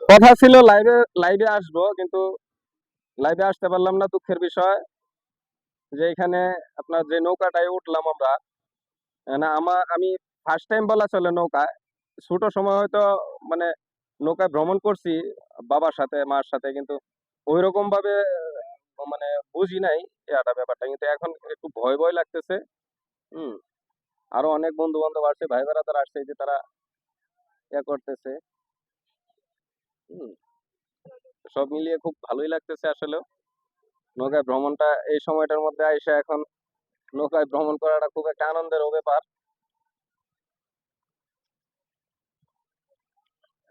কথা ছিল লাইভে লাইভে আসবো, কিন্তু লাইভে আসতে পারলাম না, দুঃখের বিষয়। যে এখানে আপনার যে নৌকাটায় উঠলাম আমরা, না আমি ফার্স্ট টাইম বলা চলে নৌকায়। ছোট সময় হয়তো মানে নৌকায় ভ্রমণ করছি বাবার সাথে মার সাথে, কিন্তু ওই রকম ভাবে মানে বুঝি নাই এটা ব্যাপারটা, কিন্তু এখন একটু ভয় ভয় লাগতেছে। হুম। আরো অনেক বন্ধু বান্ধব আসছে, ভাই বেড়াদার আসছে, এই যে তারা ইয়া করতেছে। হুম। সব মিলিয়ে খুব ভালোই লাগতেছে আসলে। নৌকায় ভ্রমণটা এই সময়টার মধ্যে আইসা এখন নৌকায় ভ্রমণ করাটা খুব একটা আনন্দের ব্যাপার।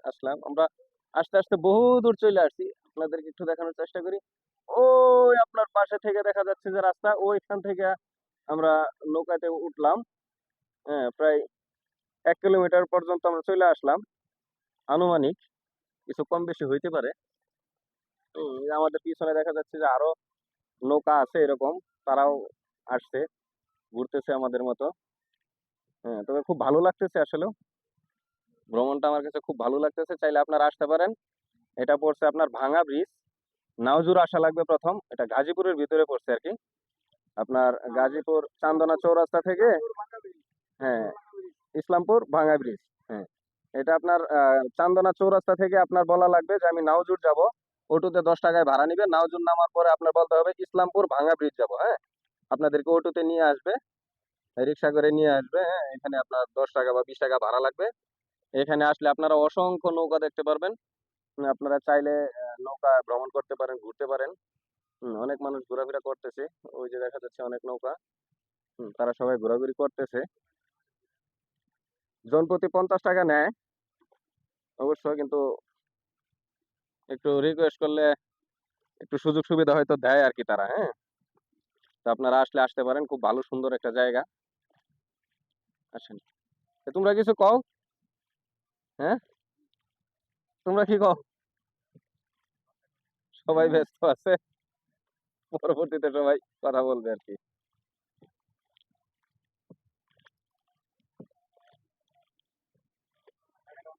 আসলাম আমরা, আস্তে আস্তে বহু দূর চলে আসছি, আপনাদেরকে একটু দেখানোর চেষ্টা করি। ওই আপনার পাশে থেকে দেখা যাচ্ছে যে রাস্তা, ওইখান থেকে আমরা নৌকাতে উঠলাম। হ্যাঁ, প্রায় 1 কিলোমিটার পর্যন্ত আমরা চলে আসলাম আনুমানিক, কিছু কম বেশি হইতে পারে। এই আমাদের পিছনে দেখা যাচ্ছে যে আরো নৌকা আছে এরকম, তারাও আসছে, ঘুরতেছে আমাদের মতো। হ্যাঁ, তবে খুব ভালো লাগতেছে আসলে, ভ্রমণটা আমার কাছে খুব ভালো লাগতেছে। চাইলে আপনারা আসতে পারেন। এটা পড়ছে আপনার ভাঙা ব্রিজ, নাওজুর আসা লাগবে প্রথম। এটা গাজীপুরের ভিতরে পড়ছে আর কি, আপনার গাজীপুর চান্দনা চৌরাস্তা থেকে। হ্যাঁ, ইসলামপুর ভাঙা ব্রিজ। হ্যাঁ, এটা আপনার চান্দনা চৌরাস্তা থেকে আপনার বলা লাগবে যে আমি নাওজুর যাব। অটোতে 10 টাকায় ভাড়া নিবে। নাওজুর নামার পরে আপনার বলতে হবে ইসলামপুর ভাঙা ব্রিজ যাব। হ্যাঁ, আপনাদেরকে অটোতে নিয়ে আসবে, রিক্সা করে নিয়ে আসবে। হ্যাঁ, এখানে আপনার 10 টাকা বা 20 টাকা ভাড়া লাগবে। এখানে আসলে আপনারা অসংখ্য নৌকা দেখতে পারবেন। আপনারা চাইলে নৌকা ভ্রমণ করতে পারেন, ঘুরতে পারেন। অনেক মানুষ ঘোরাফেরা করতেছে। ওই যে দেখা যাচ্ছে অনেক নৌকা। তারা সবাই ঘোরাঘুরি করতেছে। জনপ্রতি 50 টাকা নেয় অবশ্য, কিন্তু একটু রিকোয়েস্ট করলে একটু সুযোগ সুবিধা হয়তো দেয় আর কি তারা। হ্যাঁ, তো আপনারা আসলে আসতে পারেন, খুব ভালো সুন্দর একটা জায়গা। আসেন। তোমরা কিছু কও। হ্যাঁ, তোমরা কি কও? সবাই ব্যস্ত আছে, পরবর্তীতে সবাই কথা বলবে আর কি।